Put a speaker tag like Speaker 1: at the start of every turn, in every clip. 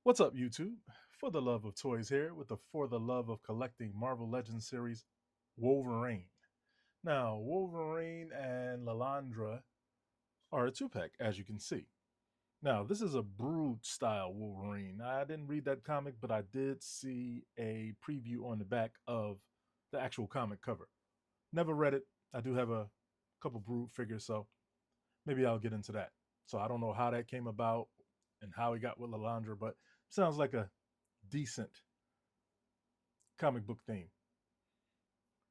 Speaker 1: What's up, YouTube? For the Love of Toys here with the For the Love of Collecting Marvel Legends series, Wolverine. Now, Wolverine and Lilandra are a two-pack, as you can see. Now, this is a Brood style Wolverine. I didn't read that comic, but I did see a preview on the back of the actual comic cover. Never read it. I do have a couple Brood figures, so maybe I'll get into that. So I don't know how that came about and how he got with Lilandra, but sounds like a decent comic book theme.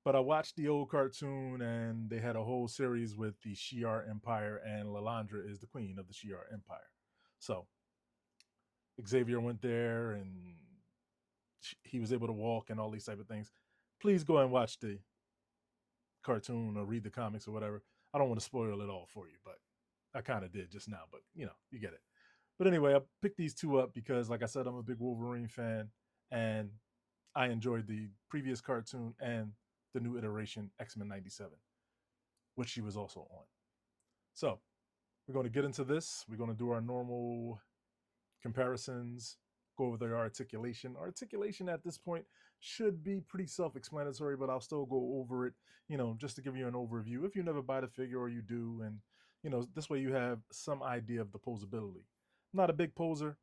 Speaker 1: But I watched the old cartoon and they had a whole series with the Shi'ar Empire, and Lilandra is the queen of the Shi'ar Empire. So Xavier went there and he was able to walk and all these type of things. Please go and watch the cartoon or read the comics or whatever. I don't want to spoil it all for you, but I kind of did just now, but you get it. But anyway, I picked these two up because, like I said, I'm a big Wolverine fan, and I enjoyed the previous cartoon and the new iteration, X-Men 97, which she was also on. So we're going to get into this. We're going to do our normal comparisons, go over their articulation. Articulation at this point should be pretty self-explanatory, but I'll still go over it, just to give you an overview. If you never buy the figure or you do, and this way you have some idea of the posability. I'm not a big poser,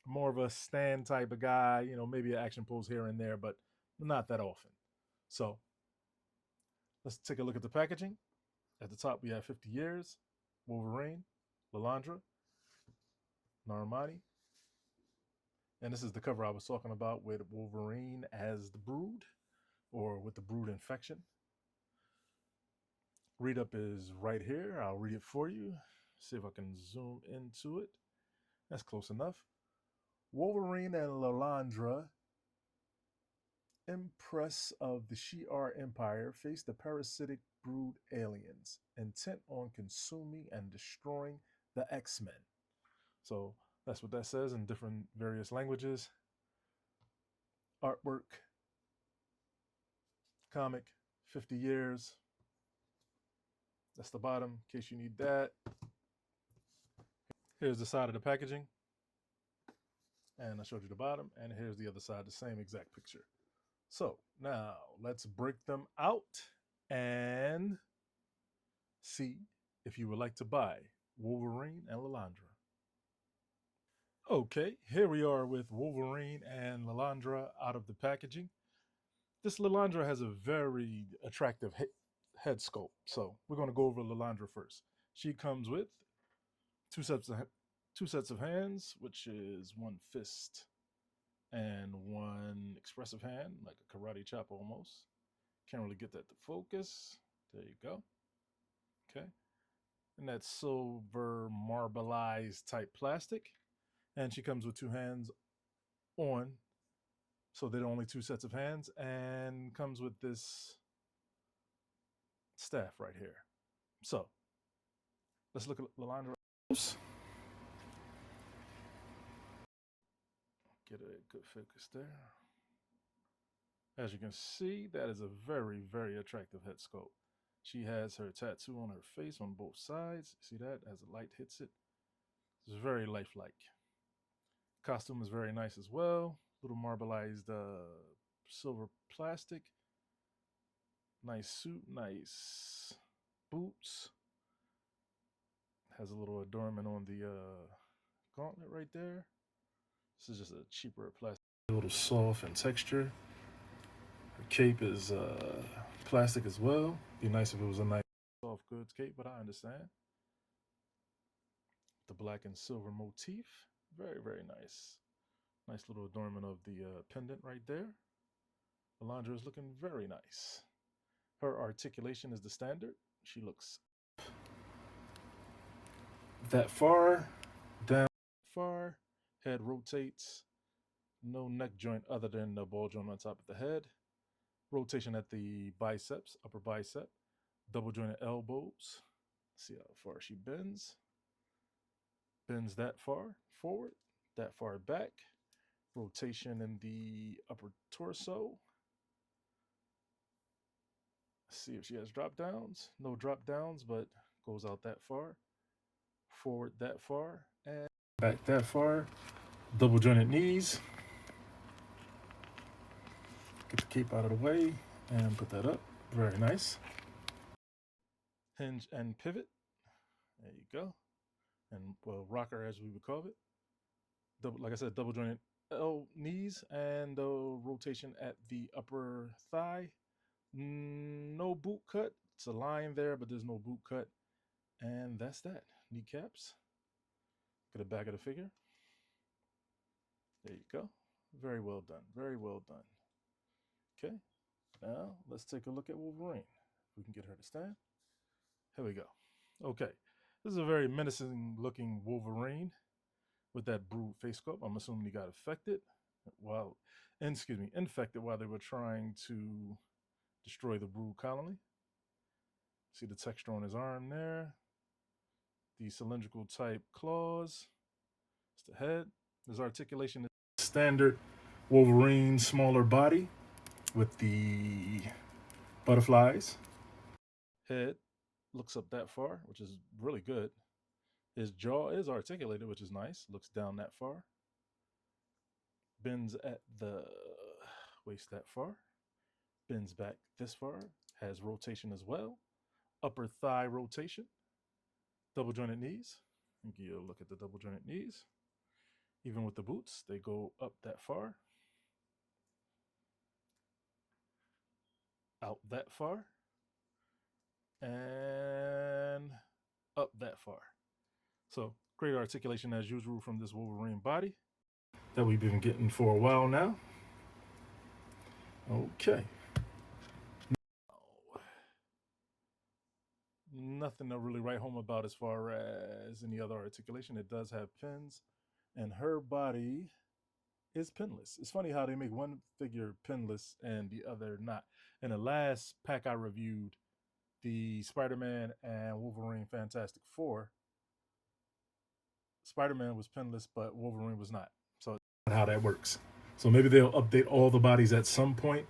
Speaker 1: more of a stand type of guy, maybe an action pose here and there, but not that often. So let's take a look at the packaging. At the top, we have 50 years, Wolverine, Lilandra, Naramani. And this is the cover I was talking about with Wolverine as the Brood, or with the Brood infection. Read up is right here. I'll read it for you. See if I can zoom into it. That's close enough. Wolverine and Lilandra, Empress of the Shi'ar Empire, face the parasitic Brood aliens, intent on consuming and destroying the X-Men. So that's what that says in different various languages. Artwork, comic, 50 years. That's the bottom, in case you need that. Here's the side of the packaging. And I showed you the bottom. And here's the other side, the same exact picture. So now let's break them out and see if you would like to buy Wolverine and Lilandra. Okay, here we are with Wolverine and Lilandra out of the packaging. This Lilandra has a very attractive head sculpt. So we're going to go over Lilandra first. She comes with two sets of hands, which is one fist and one expressive hand, like a karate chop almost. Can't really get that to focus. There you go. Okay. And that's silver marbleized type plastic. And she comes with two hands on, so they're only two sets of hands, and comes with this staff right here. So let's look at Lilandra. Get a good focus there. As you can see, that is a very, very attractive head sculpt. She has her tattoo on her face on both sides. See that? As the light hits it, it's very lifelike. Costume is very nice as well. Little marbleized silver plastic. Nice suit, nice boots. Has a little adornment on the gauntlet right there. This is just a cheaper plastic. A little soft in texture. Her cape is plastic as well. Be nice if it was a nice soft goods cape, but I understand. The black and silver motif. Very, very nice. Nice little adornment of the pendant right there. Lilandra is looking very nice. Her articulation is the standard. She looks that far, down far. Head rotates. No neck joint other than the ball joint on top of the head. Rotation at the biceps, upper bicep. Double jointed elbows. See how far she bends. Bends that far forward, that far back. Rotation in the upper torso. see if she has drop downs. No drop downs, but goes out that far, forward that far, and back that far. Double jointed knees. Get the cape out of the way and put that up. Very nice. Hinge and pivot. There you go. And well, rocker as we would call it. Double, like I said, double jointed L knees and the rotation at the upper thigh. No boot cut. It's a line there, but there's no boot cut. And that's that. Kneecaps. Get the back of the figure. There you go. Very well done. Very well done. Okay. Now let's take a look at Wolverine. If we can get her to stand. Here we go. Okay. This is a very menacing looking Wolverine with that brood face sculpt. I'm assuming he got infected while they were trying to destroy the brood colony. See the texture on his arm there. The cylindrical type claws. It's the head. His articulation is standard Wolverine smaller body with the butterflies. Head looks up that far, which is really good. His jaw is articulated, which is nice. Looks down that far. Bends at the waist that far. Bends back this far. Has rotation as well. Upper thigh rotation. Double jointed knees. Give you a look at the double jointed knees. Even with the boots, they go up that far. Out that far. And up that far. So great articulation as usual from this Wolverine body that we've been getting for a while now. Okay. Nothing to really write home about as far as any other articulation. It does have pins, and her body is pinless. It's funny how they make one figure pinless and the other not. In the last pack I reviewed, the Spider-Man and Wolverine Fantastic Four, Spider-Man was pinless, but Wolverine was not. So that's how that works. So maybe they'll update all the bodies at some point.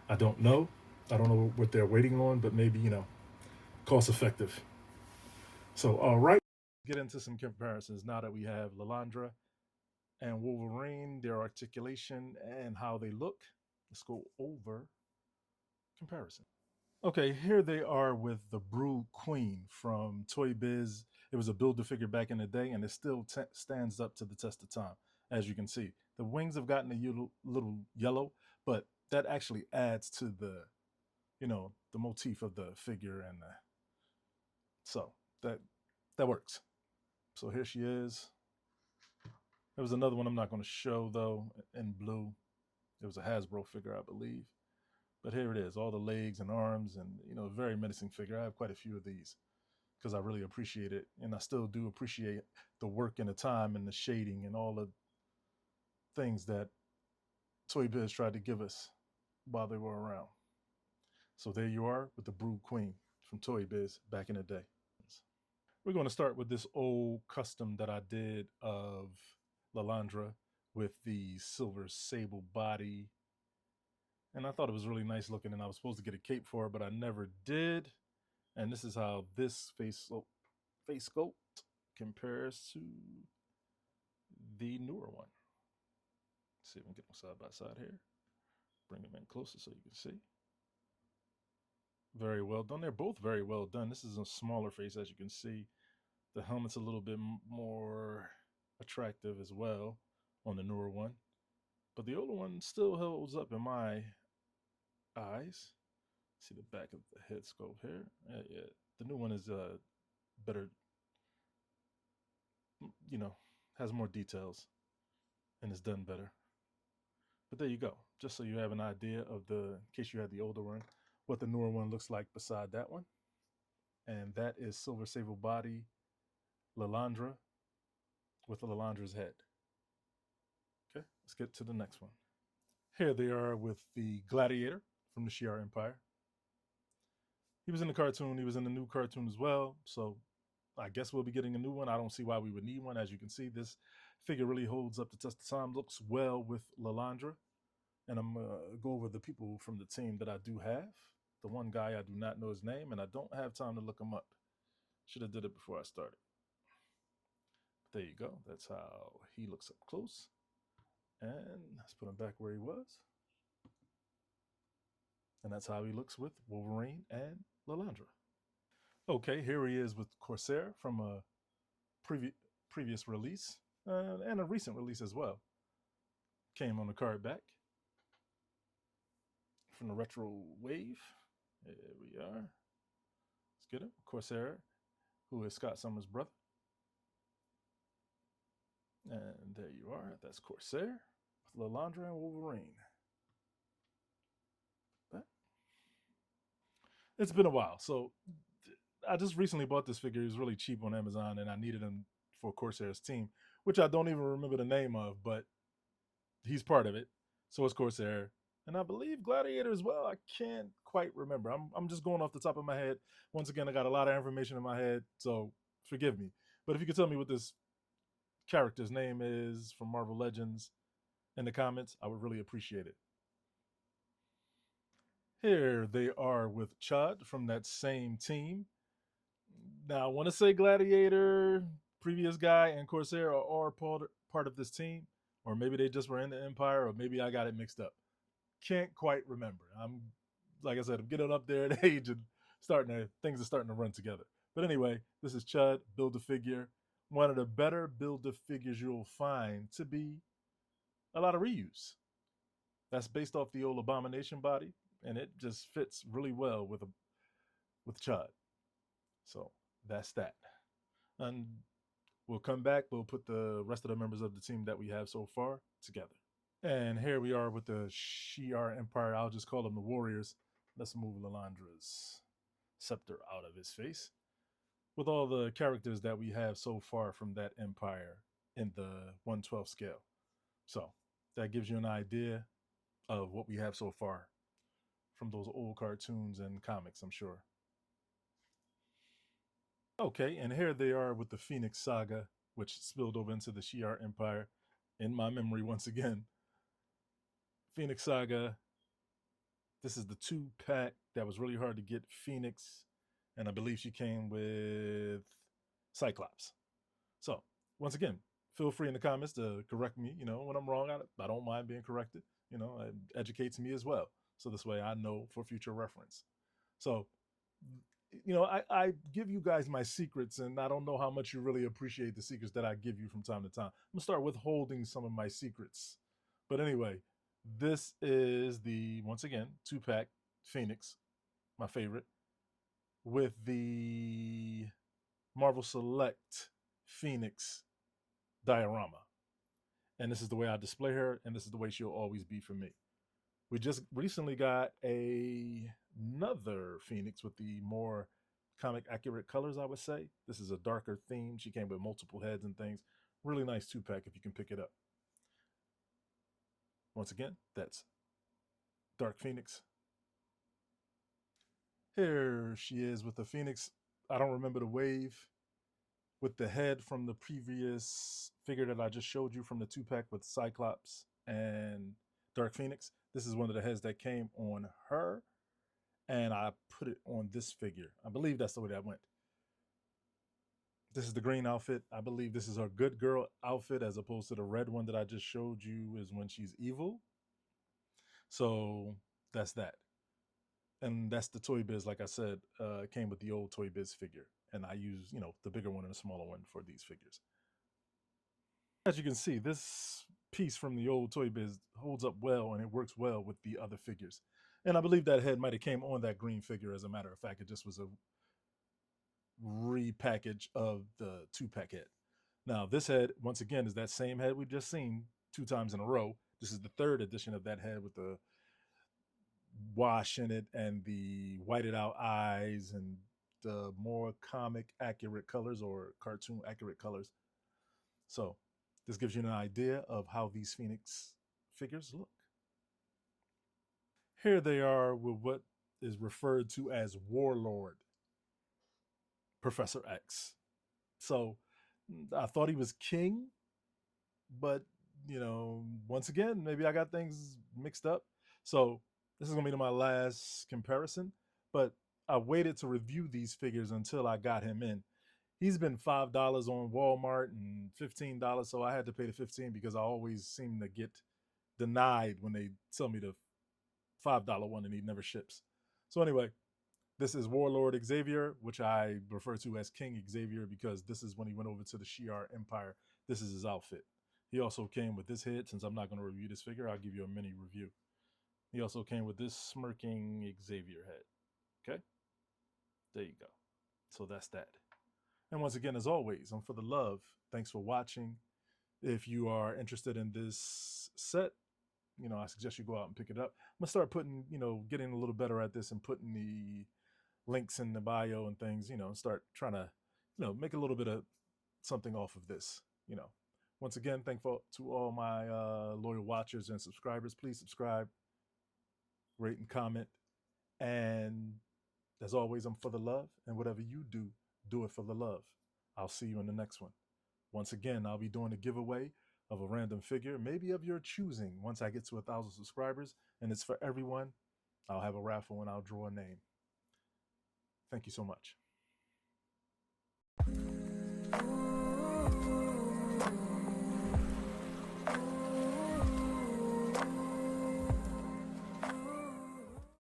Speaker 1: I don't know. I don't know what they're waiting on, but maybe, cost effective. So, all right. Get into some comparisons now that we have Lilandra and Wolverine, their articulation and how they look. Let's go over comparison. Okay, here they are with the Brood Queen from Toy Biz. It was a Build-A-Figure back in the day, and it still stands up to the test of time, as you can see. The wings have gotten a little yellow, but that actually adds to the, the motif of the figure, and so that works. So here she is. There was another one I'm not going to show, though, in blue. It was a Hasbro figure, I believe. But here it is, all the legs and arms, and very menacing figure. I have quite a few of these because I really appreciate it, and I still do appreciate the work and the time and the shading and all the things that Toy Biz tried to give us while they were around. So there you are with the Brood Queen from Toy Biz back in the day. We're going to start with this old custom that I did of Lilandra with the silver sable body. And I thought it was really nice looking, and I was supposed to get a cape for it, but I never did. And this is how this face sculpt compares to the newer one. Let's see if we can get them side by side here. Bring them in closer so you can see. Very well done. They're both very well done. This is a smaller face, as you can see. The helmet's a little bit more attractive as well on the newer one. But the older one still holds up in my eyes. See the back of the head sculpt here. Yeah, the new one is better, has more details and is done better. But there you go. Just so you have an idea of in case you had the older one, what the newer one looks like beside that one. And that is Silver Sable Body Lilandra with Lilandra's head. Okay, let's get to the next one. Here they are with the Gladiator from the Shi'ar Empire. He was in the cartoon. He was in the new cartoon as well. So I guess we'll be getting a new one. I don't see why we would need one. As you can see, this figure really holds up the test of time. Looks well with Lilandra. And I'm going to go over the people from the team that I do have. the one guy, I do not know his name, and I don't have time to look him up. Should have did it before I started. But there you go. That's how he looks up close. And let's put him back where he was. And that's how he looks with Wolverine and Lilandra. Okay, here he is with Corsair from a previous release and a recent release as well. Came on the card back from the retro wave. There we are. Let's get him. Corsair, who is Scott Summers' brother. And there you are. That's Corsair with Lilandra and Wolverine. But it's been a while. So I just recently bought this figure. He was really cheap on Amazon, and I needed him for Corsair's team, which I don't even remember the name of, but he's part of it. So it's Corsair. And I believe Gladiator as well. I can't quite remember. I'm just going off the top of my head. Once again, I got a lot of information in my head, so forgive me. But if you could tell me what this character's name is from Marvel Legends in the comments, I would really appreciate it. Here they are with Chud from that same team. Now, I want to say Gladiator, previous guy, and Corsair are part of this team, or maybe they just were in the Empire, or maybe I got it mixed up. Can't quite remember. Like I said, I'm getting up there in age and things are starting to run together. But anyway, this is Chud, Build-A-Figure. One of the better Build-A-Figures you'll find to be a lot of reuse. That's based off the old Abomination body, and it just fits really well with Chud. So that's that. And we'll come back. We'll put the rest of the members of the team that we have so far together. And here we are with the Shi'ar Empire. I'll just call them the Warriors. Let's move Lilandra's scepter out of his face. With all the characters that we have so far from that empire in the 1/12 scale. So that gives you an idea of what we have so far from those old cartoons and comics, I'm sure. Okay, and here they are with the Phoenix Saga, which spilled over into the Shi'ar Empire. In my memory, once again, Phoenix Saga. This is the 2-pack that was really hard to get. Phoenix, and I believe she came with Cyclops. So once again, feel free in the comments to correct me. When I'm wrong, I don't mind being corrected. It educates me as well. So this way I know for future reference. So, I give you guys my secrets, and I don't know how much you really appreciate the secrets that I give you from time to time. I'm gonna start withholding some of my secrets. But anyway, this is the, once again, 2-pack Phoenix, my favorite, with the Marvel Select Phoenix diorama. And this is the way I display her, and this is the way she'll always be for me. We just recently got another Phoenix with the more comic accurate colors, I would say. This is a darker theme. She came with multiple heads and things. Really nice 2-pack if you can pick it up. Once again, that's Dark Phoenix. Here she is with the Phoenix. I don't remember the wave, with the head from the previous figure that I just showed you from the 2-pack with Cyclops and Dark Phoenix. This is one of the heads that came on her, and I put it on this figure. I believe that's the way that went. This is the green outfit. I believe this is her good girl outfit, as opposed to the red one that I just showed you is when she's evil. So that's that. And that's the Toy Biz, like I said, came with the old Toy Biz figure. And I use, the bigger one and the smaller one for these figures. As you can see, this piece from the old Toy Biz holds up well, and it works well with the other figures. And I believe that head might have came on that green figure, as a matter of fact. It just was a repackage of the 2-pack head. Now, this head, once again, is that same head we've just seen 2 times in a row. This is the 3rd edition of that head with the wash in it and the whited out eyes and the more comic accurate colors, or cartoon accurate colors. So this gives you an idea of how these Phoenix figures look. Here they are with what is referred to as Warlord, Professor X. So I thought he was king, but once again, maybe I got things mixed up. So this is gonna be my last comparison. but I waited to review these figures until I got him in. He's been $5 on Walmart and $15, so I had to pay the 15 because I always seem to get denied when they tell me the $5 one and he never ships. So anyway, this is Warlord Xavier, which I refer to as King Xavier because this is when he went over to the Shi'ar Empire. This is his outfit. He also came with this head. Since I'm not going to review this figure, I'll give you a mini review. He also came with this smirking Xavier head. Okay, there you go. So that's that. And once again, as always, I'm for the love. Thanks for watching. If you are interested in this set, I suggest you go out and pick it up. I'm gonna start putting, getting a little better at this and putting the links in the bio and things, start trying to, make a little bit of something off of this, Once again, thankful to all my loyal watchers and subscribers. Please subscribe, rate, and comment. And as always, I'm for the love. And whatever you do, do it for the love. I'll see you in the next one. Once again, I'll be doing a giveaway of a random figure, maybe of your choosing, once I get to 1,000 subscribers. And it's for everyone. I'll have a raffle and I'll draw a name. Thank you so much.